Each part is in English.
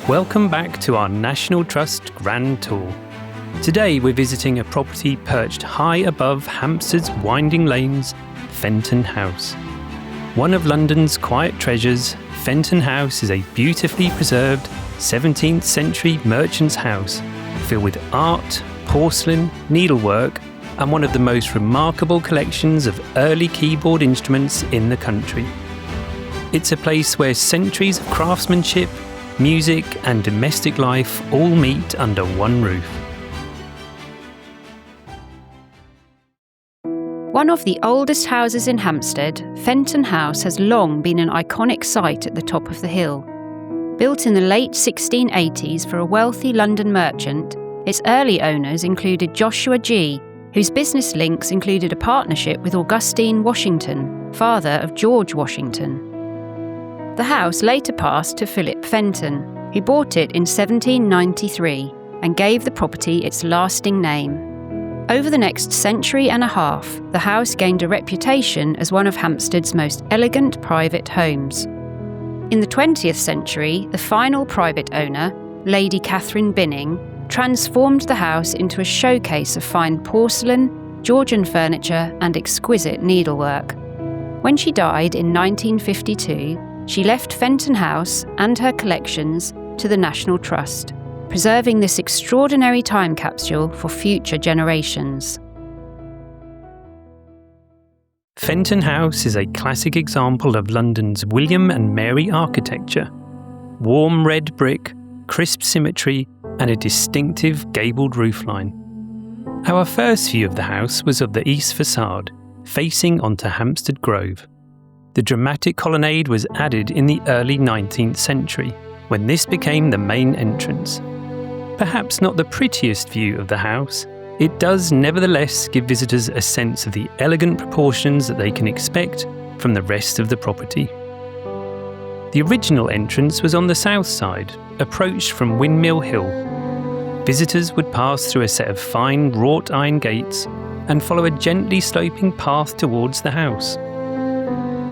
Welcome back to our National Trust Grand Tour. Today we're visiting a property perched high above Hampstead's winding lanes, Fenton House. One of London's quiet treasures, Fenton House is a beautifully preserved 17th century merchant's house filled with art, porcelain, needlework and one of the most remarkable collections of early keyboard instruments in the country. It's a place where centuries of craftsmanship, music and domestic life all meet under one roof. One of the oldest houses in Hampstead, Fenton House has long been an iconic site at the top of the hill. Built in the late 1680s for a wealthy London merchant, its early owners included Joshua G., whose business links included a partnership with Augustine Washington, father of George Washington. The house later passed to Philip Fenton, who bought it in 1793 and gave the property its lasting name. Over the next century and a half, the house gained a reputation as one of Hampstead's most elegant private homes. In the 20th century, the final private owner, Lady Catherine Binning, transformed the house into a showcase of fine porcelain, Georgian furniture and exquisite needlework. When she died in 1952, she left Fenton House and her collections to the National Trust, preserving this extraordinary time capsule for future generations. Fenton House is a classic example of London's William and Mary architecture. Warm red brick, crisp symmetry, and a distinctive gabled roofline. Our first view of the house was of the east facade, facing onto Hampstead Grove. The dramatic colonnade was added in the early 19th century, when this became the main entrance. Perhaps not the prettiest view of the house, it does nevertheless give visitors a sense of the elegant proportions that they can expect from the rest of the property. The original entrance was on the south side, approached from Windmill Hill. Visitors would pass through a set of fine wrought iron gates and follow a gently sloping path towards the house.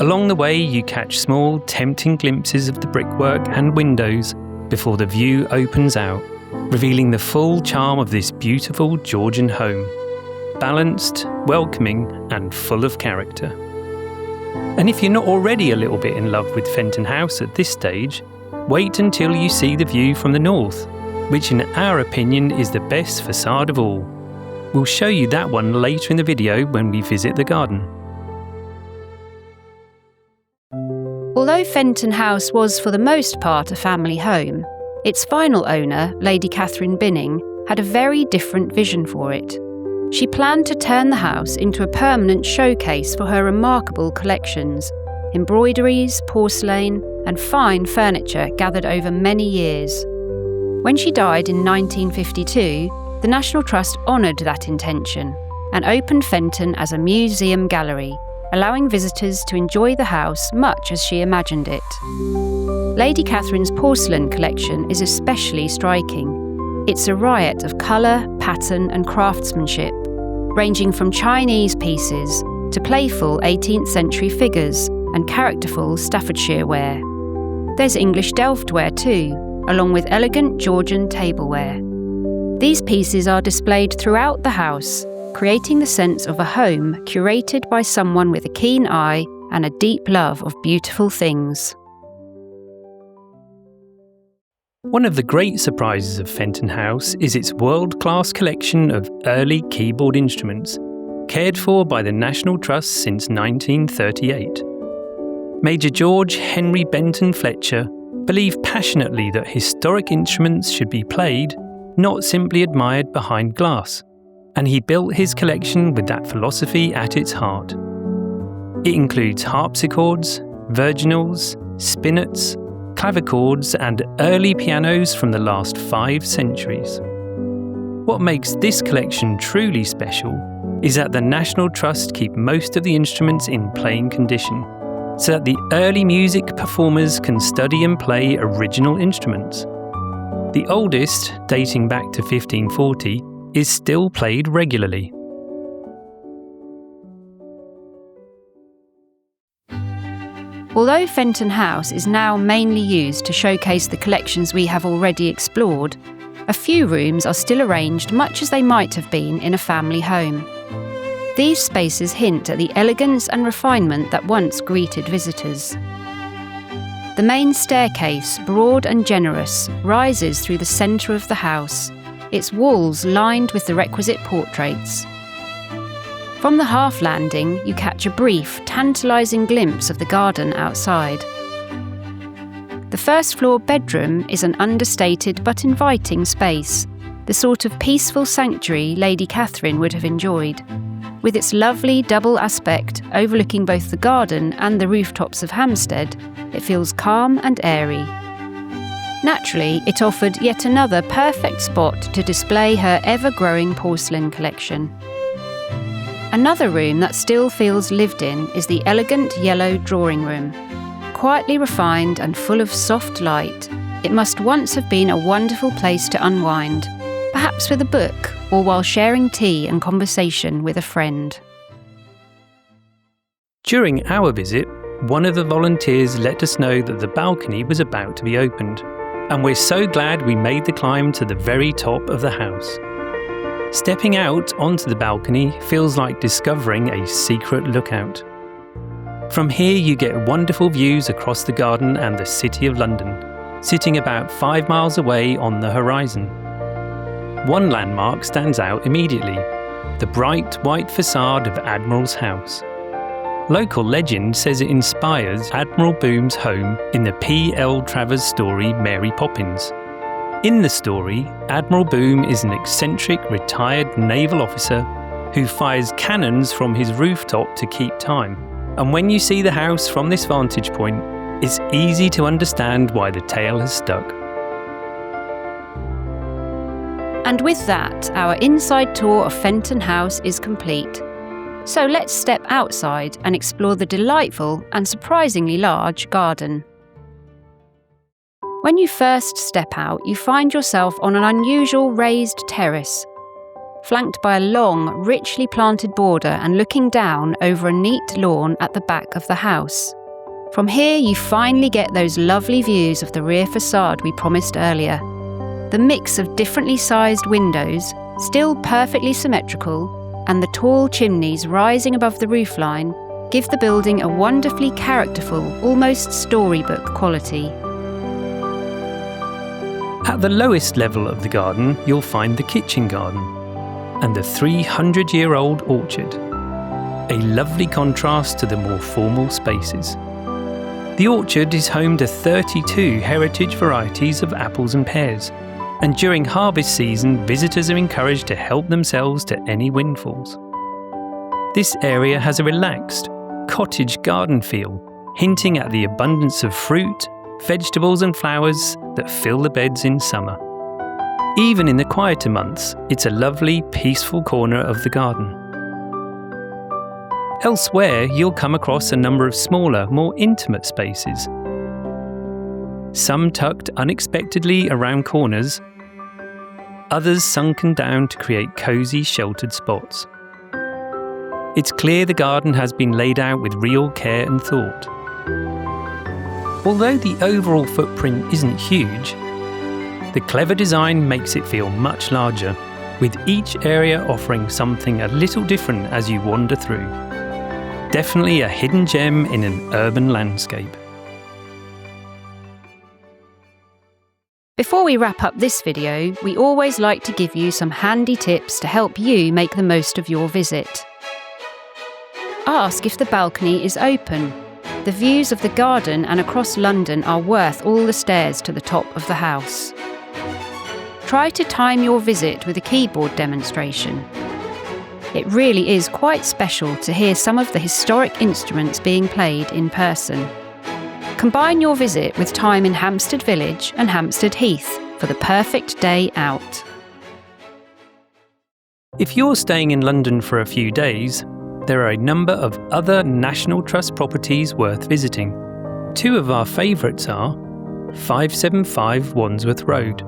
Along the way you catch small, tempting glimpses of the brickwork and windows before the view opens out, revealing the full charm of this beautiful Georgian home, balanced, welcoming and full of character. And if you're not already a little bit in love with Fenton House at this stage, wait until you see the view from the north, which in our opinion is the best facade of all. We'll show you that one later in the video when we visit the garden. Although Fenton House was for the most part a family home, its final owner, Lady Catherine Binning, had a very different vision for it. She planned to turn the house into a permanent showcase for her remarkable collections, embroideries, porcelain, and fine furniture gathered over many years. When she died in 1952, the National Trust honoured that intention and opened Fenton as a museum gallery, allowing visitors to enjoy the house much as she imagined it. Lady Catherine's porcelain collection is especially striking. It's a riot of colour, pattern and craftsmanship, ranging from Chinese pieces to playful 18th century figures and characterful Staffordshire ware. There's English Delft ware too, along with elegant Georgian tableware. These pieces are displayed throughout the house, creating the sense of a home curated by someone with a keen eye and a deep love of beautiful things. One of the great surprises of Fenton House is its world-class collection of early keyboard instruments, cared for by the National Trust since 1938. Major George Henry Benton Fletcher believed passionately that historic instruments should be played, not simply admired behind glass, and he built his collection with that philosophy at its heart. It includes harpsichords, virginals, spinets, clavichords and early pianos from the last 5 centuries. What makes this collection truly special is that the National Trust keep most of the instruments in playing condition, so that the early music performers can study and play original instruments. The oldest, dating back to 1540, is still played regularly. Although Fenton House is now mainly used to showcase the collections we have already explored, a few rooms are still arranged much as they might have been in a family home. These spaces hint at the elegance and refinement that once greeted visitors. The main staircase, broad and generous, rises through the centre of the house, its walls lined with the requisite portraits. From the half landing, you catch a brief, tantalising glimpse of the garden outside. The first floor bedroom is an understated but inviting space, the sort of peaceful sanctuary Lady Catherine would have enjoyed. With its lovely double aspect overlooking both the garden and the rooftops of Hampstead, it feels calm and airy. Naturally, it offered yet another perfect spot to display her ever-growing porcelain collection. Another room that still feels lived in is the elegant yellow drawing room. Quietly refined and full of soft light, it must once have been a wonderful place to unwind, perhaps with a book or while sharing tea and conversation with a friend. During our visit, one of the volunteers let us know that the balcony was about to be opened, and we're so glad we made the climb to the very top of the house. Stepping out onto the balcony feels like discovering a secret lookout. From here you get wonderful views across the garden and the City of London, sitting about 5 miles away on the horizon. One landmark stands out immediately, the bright white facade of Admiral's house. Local legend says it inspires Admiral Boom's home in the P.L. Travers story Mary Poppins. In the story, Admiral Boom is an eccentric retired naval officer who fires cannons from his rooftop to keep time. And when you see the house from this vantage point, it's easy to understand why the tale has stuck. And with that, our inside tour of Fenton House is complete. So let's step outside and explore the delightful and surprisingly large garden. When you first step out, you find yourself on an unusual raised terrace, flanked by a long, richly planted border and looking down over a neat lawn at the back of the house. From here, you finally get those lovely views of the rear facade we promised earlier. The mix of differently sized windows, still perfectly symmetrical, and the tall chimneys rising above the roofline give the building a wonderfully characterful, almost storybook quality. At the lowest level of the garden, you'll find the kitchen garden and the 300-year-old orchard, a lovely contrast to the more formal spaces. The orchard is home to 32 heritage varieties of apples and pears, and during harvest season, visitors are encouraged to help themselves to any windfalls. This area has a relaxed, cottage garden feel, hinting at the abundance of fruit, vegetables and flowers that fill the beds in summer. Even in the quieter months, it's a lovely, peaceful corner of the garden. Elsewhere, you'll come across a number of smaller, more intimate spaces. Some tucked unexpectedly around corners, others sunken down to create cosy, sheltered spots. It's clear the garden has been laid out with real care and thought. Although the overall footprint isn't huge, the clever design makes it feel much larger, with each area offering something a little different as you wander through. Definitely a hidden gem in an urban landscape. Before we wrap up this video, we always like to give you some handy tips to help you make the most of your visit. Ask if the balcony is open. The views of the garden and across London are worth all the stairs to the top of the house. Try to time your visit with a keyboard demonstration. It really is quite special to hear some of the historic instruments being played in person. Combine your visit with time in Hampstead Village and Hampstead Heath for the perfect day out. If you're staying in London for a few days, there are a number of other National Trust properties worth visiting. Two of our favourites are 575 Wandsworth Road,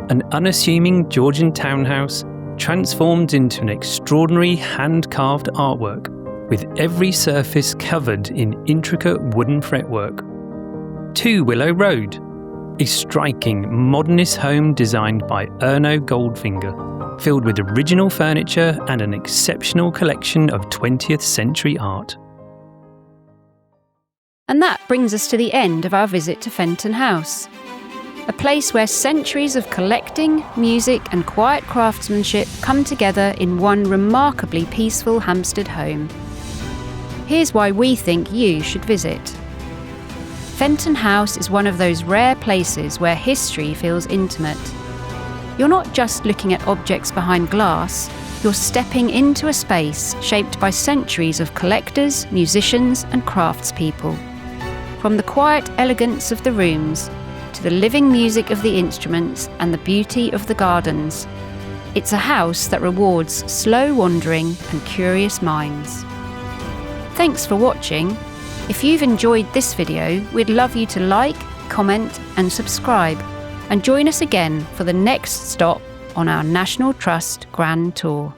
an unassuming Georgian townhouse transformed into an extraordinary hand-carved artwork, with every surface covered in intricate wooden fretwork. 2 Willow Road, a striking modernist home designed by Erno Goldfinger, filled with original furniture and an exceptional collection of 20th century art. And that brings us to the end of our visit to Fenton House, a place where centuries of collecting, music and quiet craftsmanship come together in one remarkably peaceful Hampstead home. Here's why we think you should visit. Fenton House is one of those rare places where history feels intimate. You're not just looking at objects behind glass, you're stepping into a space shaped by centuries of collectors, musicians and craftspeople. From the quiet elegance of the rooms to the living music of the instruments and the beauty of the gardens, it's a house that rewards slow wandering and curious minds. Thanks for watching. If you've enjoyed this video, we'd love you to like, comment and subscribe, and join us again for the next stop on our National Trust Grand Tour.